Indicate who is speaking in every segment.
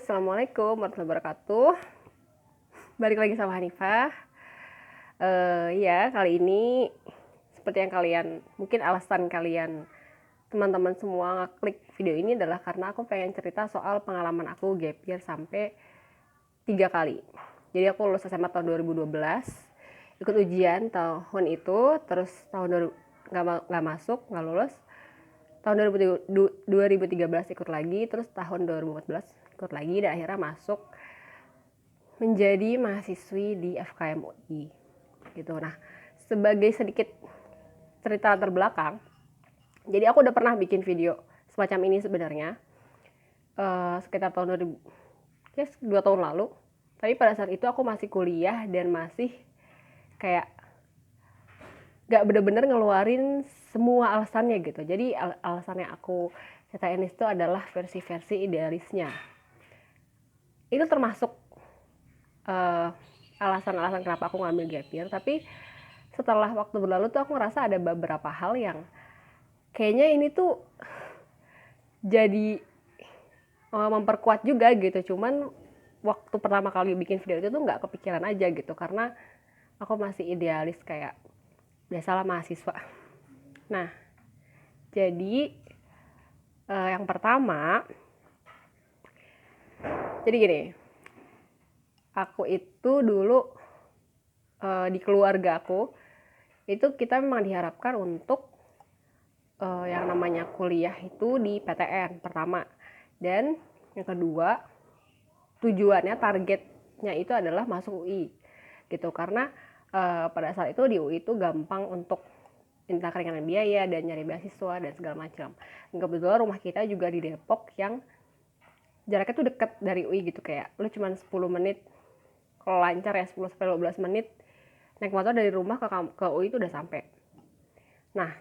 Speaker 1: Assalamualaikum warahmatullahi wabarakatuh. Balik lagi sama Hanifah. Ya, kali ini seperti yang kalian, mungkin alasan kalian teman-teman semua ngeklik video ini adalah karena aku pengen cerita soal pengalaman aku gap year sampai 3 kali. Jadi aku lulus SMA tahun 2012, ikut ujian tahun itu, terus tahun nggak masuk, nggak lulus. Tahun 2013 ikut lagi, terus tahun 2014 ikut lagi, dan akhirnya masuk menjadi mahasiswi di FKM UI gitu. Nah, sebagai sedikit cerita latar belakang, jadi aku udah pernah bikin video semacam ini sebenarnya sekitar tahun 2 tahun lalu. Tapi pada saat itu aku masih kuliah dan masih kayak gak bener-bener ngeluarin semua alasannya gitu. Jadi alasannya aku ceritain itu adalah versi-versi idealisnya. Itu termasuk alasan-alasan kenapa aku ngambil gap year. Tapi setelah waktu berlalu tuh aku ngerasa ada beberapa hal yang kayaknya ini tuh jadi memperkuat juga gitu. Cuman waktu pertama kali bikin video itu tuh gak kepikiran aja gitu, karena aku masih idealis kayak biasalah mahasiswa. Nah, jadi yang pertama, jadi gini, aku itu dulu di keluarga aku itu kita memang diharapkan untuk yang namanya kuliah itu di PTN pertama, dan yang kedua tujuannya, targetnya itu adalah masuk UI gitu, karena pada saat itu di UI itu gampang untuk minta keringanan biaya dan nyari beasiswa dan segala macam. Kebetulan rumah kita juga di Depok yang jaraknya tuh deket dari UI gitu, kayak lu cuma 10 menit kalau lancar ya, 10-15 menit naik motor dari rumah ke UI itu udah sampai. Nah,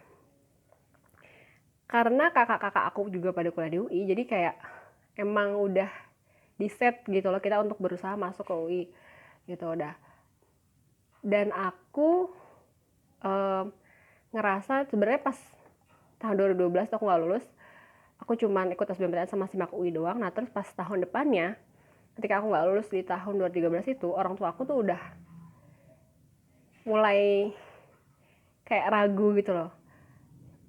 Speaker 1: karena kakak-kakak aku juga pada kuliah di UI, jadi kayak emang udah di set gitu loh kita untuk berusaha masuk ke UI gitu udah. Dan aku ngerasa sebenarnya pas tahun 2012 tuh aku nggak lulus, aku cuman ikut SBMPTN sama SIMAK UI doang. Nah terus pas tahun depannya, ketika aku nggak lulus di tahun 2013 itu, orang tua aku tuh udah mulai kayak ragu gitu loh.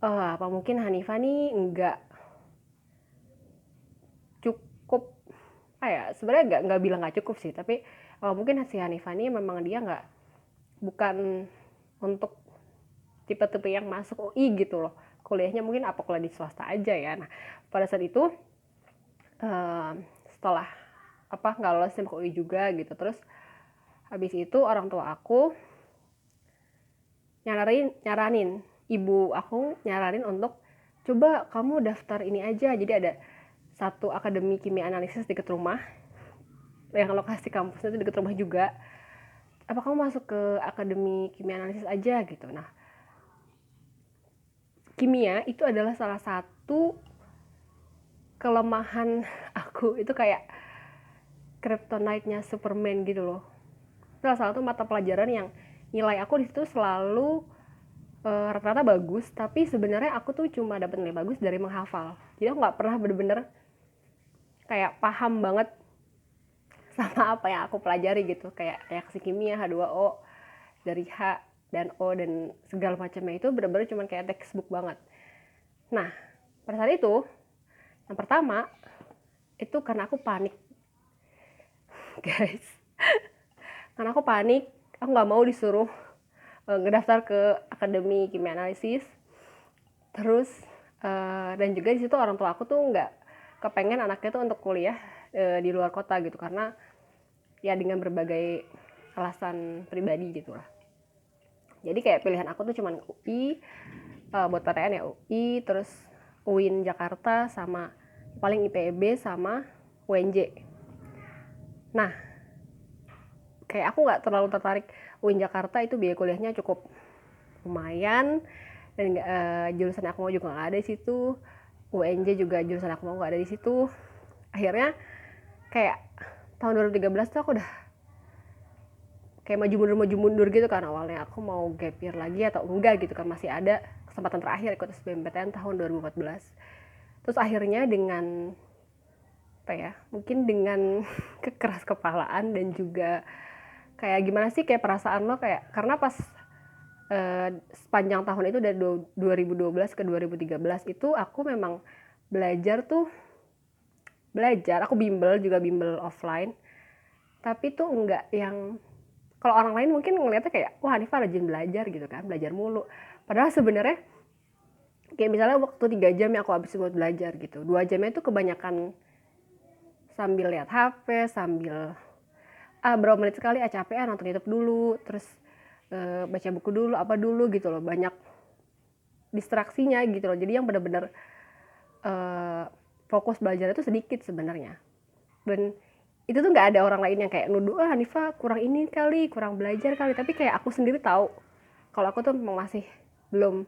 Speaker 1: Apa mungkin Hanifah nih nggak cukup, sebenarnya nggak bilang nggak cukup sih, tapi mungkin si Hanifah nih memang dia bukan untuk tipe-tipe yang masuk UI gitu loh, kuliahnya mungkin apa kuliah di swasta aja ya. Nah pada saat itu setelah nggak lolos SIMAK UI juga gitu, terus habis itu orang tua aku nyaranin ibu aku nyaranin untuk coba kamu daftar ini aja. Jadi ada satu akademi kimia analisis dekat rumah, yang lokasi kampusnya itu dekat rumah juga. Apa kamu masuk ke akademi kimia analisis aja gitu. Nah, kimia itu adalah salah satu kelemahan aku, itu kayak kryptonite-nya Superman gitu loh. Salah satu mata pelajaran yang nilai aku di situ selalu rata-rata bagus, tapi sebenarnya aku tuh cuma dapat nilai bagus dari menghafal. Jadi aku nggak pernah bener-bener kayak paham banget sama apa yang aku pelajari gitu, kayak reaksi kimia H2O dari H dan O dan segala macamnya itu bener-bener cuma kayak textbook banget. Nah pada saat itu, yang pertama itu karena aku panik guys. Karena aku panik, aku nggak mau disuruh ngedaftar ke akademi kimia analisis. Terus dan juga di situ orang tua aku tuh nggak kepengen anaknya tuh untuk kuliah di luar kota gitu, karena ya dengan berbagai alasan pribadi gitu lah. Jadi kayak pilihan aku tuh cuman UI, buat PTN ya UI, terus UIN Jakarta, sama paling IPB sama UNJ. Nah kayak aku nggak terlalu tertarik. UIN Jakarta itu biaya kuliahnya cukup lumayan, dan jurusan aku mau juga nggak ada di situ. UNJ juga jurusan aku mau nggak ada di situ. Akhirnya kayak tahun 2013 tuh aku udah kayak maju mundur gitu kan. Awalnya aku mau gap year lagi atau enggak gitu kan, masih ada kesempatan terakhir ikut SBMPTN tahun 2014. Terus akhirnya dengan apa ya, mungkin dengan kekeras kepalaan dan juga kayak gimana sih kayak perasaan lo kayak, karena pas sepanjang tahun itu dari 2012 ke 2013 itu aku memang belajar, aku juga bimbel offline, tapi tuh enggak yang kalau orang lain mungkin ngeliatnya kayak wah Hanifah rajin belajar gitu kan, belajar mulu, padahal sebenarnya kayak misalnya waktu 3 jam yang aku habis buat belajar gitu, 2 jamnya itu kebanyakan sambil lihat HP, sambil berapa menit sekali capek nonton YouTube dulu, terus baca buku dulu, apa dulu gitu loh, banyak distraksinya gitu loh, jadi yang benar-benar fokus belajar itu sedikit sebenarnya. Dan itu tuh nggak ada orang lain yang kayak nuduh Hanifah kurang ini kali, kurang belajar kali, tapi kayak aku sendiri tahu kalau aku tuh masih belum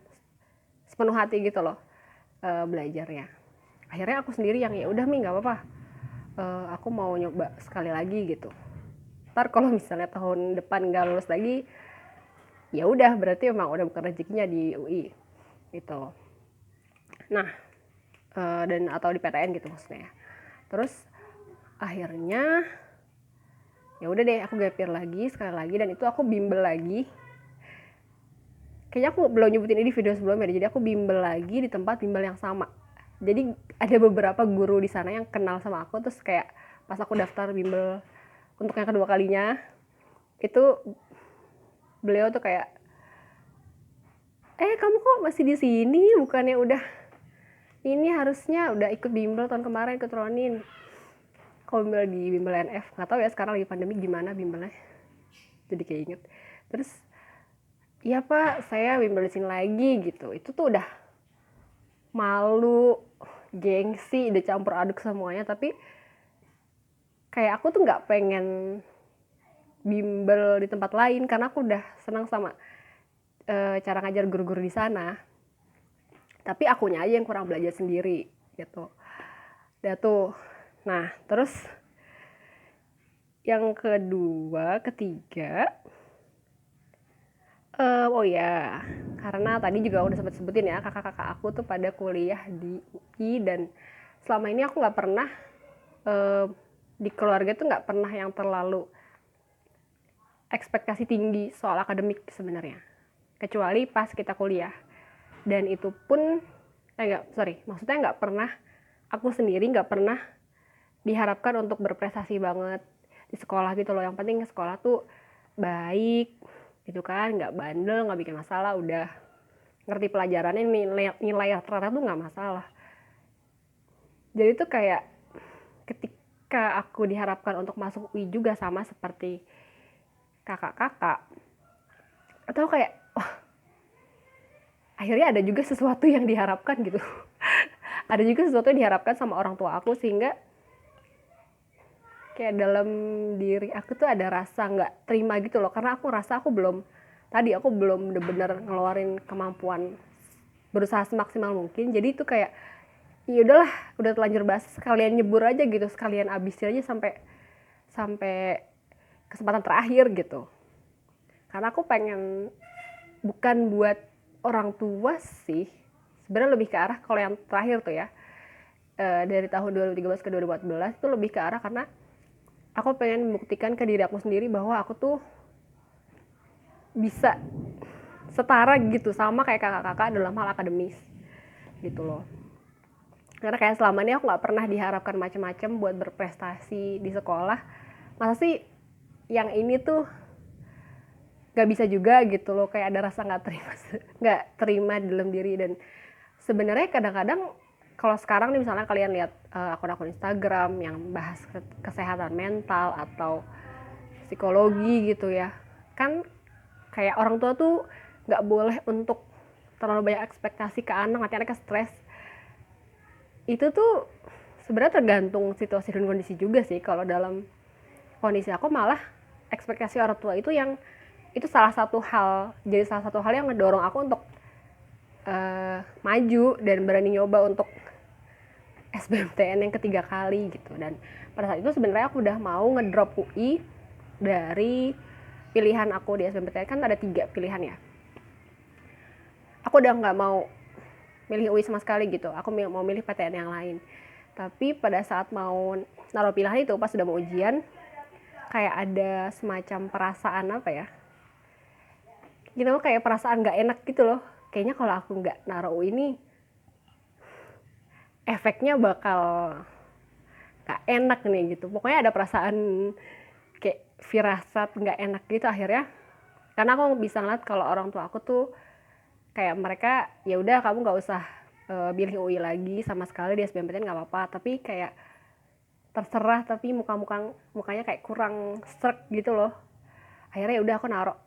Speaker 1: sepenuh hati gitu loh belajarnya. Akhirnya aku sendiri yang ya udah Mi nggak apa-apa, aku mau nyoba sekali lagi gitu, ntar kalau misalnya tahun depan nggak lulus lagi ya udah berarti emang udah bukan rezekinya di UI gitu. Nah dan atau di PTN gitu maksudnya. Terus akhirnya ya udah deh aku gap year lagi sekali lagi, dan itu aku bimbel lagi. Kayaknya aku belum nyebutin ini di video sebelumnya, jadi aku bimbel lagi di tempat bimbel yang sama. Jadi ada beberapa guru di sana yang kenal sama aku, terus kayak pas aku daftar bimbel untuk yang kedua kalinya itu beliau tuh kayak kamu kok masih di sini, bukannya udah ini harusnya udah ikut bimbel tahun kemarin, ikut Ronin. Kalau bimbel di bimbel NF, nggak tahu ya sekarang lagi pandemi gimana bimbelnya, jadi kayak inget. Terus iya Pak, saya bimbel di sini lagi gitu. Itu tuh udah malu, gengsi, udah campur aduk semuanya. Tapi kayak aku tuh nggak pengen bimbel di tempat lain karena aku udah senang sama cara ngajar guru-guru di sana. Tapi akunya aja yang kurang belajar sendiri gitu. Udah tuh. Nah, terus yang ketiga, oh ya, karena tadi juga udah sempat sebutin ya, kakak-kakak aku tuh pada kuliah di UI, dan selama ini aku nggak pernah di keluarga tuh nggak pernah yang terlalu ekspektasi tinggi soal akademik sebenarnya, kecuali pas kita kuliah. Dan itu pun maksudnya nggak pernah, aku sendiri nggak pernah diharapkan untuk berprestasi banget di sekolah gitu loh. Yang penting sekolah tuh baik gitu kan, nggak bandel, nggak bikin masalah, udah ngerti pelajarannya, nilai rata-rata tuh nggak masalah. Jadi tuh kayak ketika aku diharapkan untuk masuk UI juga sama seperti kakak-kakak, atau kayak akhirnya ada juga sesuatu yang diharapkan gitu. Ada juga sesuatu yang diharapkan sama orang tua aku, sehingga kayak dalam diri aku tuh ada rasa nggak terima gitu loh, karena aku rasa aku belum bener-bener ngeluarin kemampuan berusaha semaksimal mungkin. Jadi itu kayak ya udahlah, udah telanjur basah, sekalian nyebur aja gitu, sekalian abisin aja sampai kesempatan terakhir gitu. Karena aku pengen, bukan buat orang tua sih sebenarnya, lebih ke arah kalau yang terakhir tuh ya, dari tahun 2013 ke 2014 itu lebih ke arah karena aku pengen membuktikan ke diri aku sendiri bahwa aku tuh bisa setara gitu sama kayak kakak-kakak dalam hal akademis gitu loh. Karena kayak selama ini aku nggak pernah diharapkan macam-macam buat berprestasi di sekolah, masa sih yang ini tuh nggak bisa juga gitu loh, kayak ada rasa nggak terima dalam diri. Dan sebenarnya kadang-kadang kalau sekarang nih misalnya kalian lihat akun-akun Instagram yang bahas kesehatan mental atau psikologi gitu ya, kan kayak orang tua tuh nggak boleh untuk terlalu banyak ekspektasi ke anak, nanti anaknya stres. Itu tuh sebenarnya tergantung situasi dan kondisi juga sih. Kalau dalam kondisi aku malah ekspektasi orang tua itu itu salah satu hal yang ngedorong aku untuk maju dan berani nyoba untuk SBMPTN yang ketiga kali gitu. Dan pada saat itu sebenarnya aku udah mau ngedrop UI dari pilihan aku di SBMPTN, kan ada 3 pilihan ya. Aku udah nggak mau milih UI sama sekali gitu, aku mau milih PTN yang lain. Tapi pada saat mau naruh pilihan itu, pas udah mau ujian, kayak ada semacam perasaan apa ya, gitu, kayak perasaan nggak enak gitu loh. Kayaknya kalau aku nggak naruh ini, efeknya bakal nggak enak nih gitu. Pokoknya ada perasaan kayak firasat nggak enak gitu akhirnya. Karena aku bisa ngeliat kalau orang tua aku tuh kayak mereka, ya udah kamu nggak usah pilih UI lagi sama sekali di SBMPTN nggak apa-apa, tapi kayak terserah, tapi mukanya kayak kurang srek gitu loh. Akhirnya ya udah aku naruh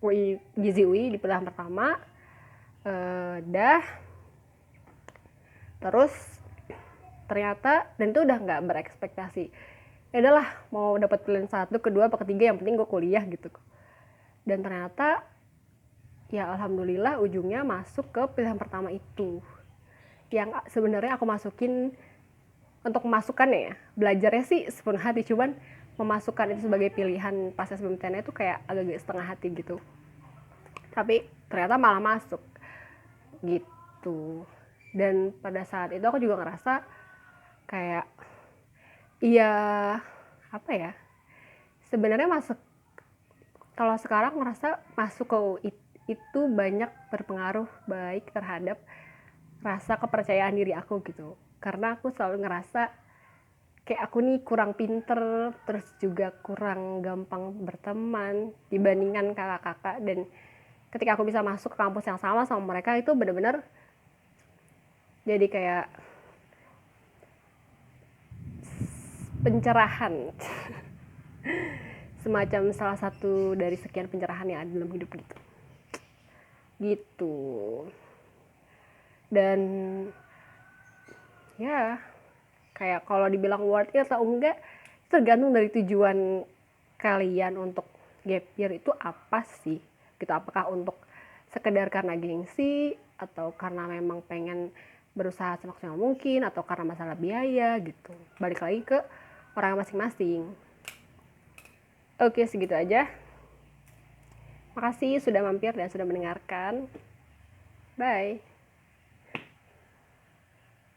Speaker 1: UI, gizi UI di pilihan pertama. Dah terus ternyata, dan itu udah nggak berekspektasi, ya udahlah mau dapat pilihan 1, kedua, apa ketiga, yang penting gue kuliah gitu. Dan ternyata ya alhamdulillah ujungnya masuk ke pilihan pertama itu, yang sebenarnya aku masukin untuk memasukkannya ya, belajarnya sih sepenuh hati, cuman memasukkan itu sebagai pilihan pas SBMPTN itu kayak agak setengah hati gitu. Tapi ternyata malah masuk gitu. Dan pada saat itu aku juga ngerasa kayak, iya, apa ya, sebenarnya masuk, kalau sekarang ngerasa masuk ke UI itu banyak berpengaruh baik terhadap rasa kepercayaan diri aku gitu. Karena aku selalu ngerasa kayak aku nih kurang pinter, terus juga kurang gampang berteman dibandingkan kakak-kakak. Dan ketika aku bisa masuk ke kampus yang sama mereka, itu benar-benar jadi kayak pencerahan. Semacam salah satu dari sekian pencerahan yang ada dalam hidup gitu. Dan ya kayak kalau dibilang worth it atau enggak, tergantung dari tujuan kalian untuk gap year itu apa sih gitu. Apakah untuk sekedar karena gengsi, atau karena memang pengen berusaha semaksimal mungkin, atau karena masalah biaya gitu. Balik lagi ke orang masing-masing. Oke, segitu aja. Makasih sudah mampir dan sudah mendengarkan. Bye.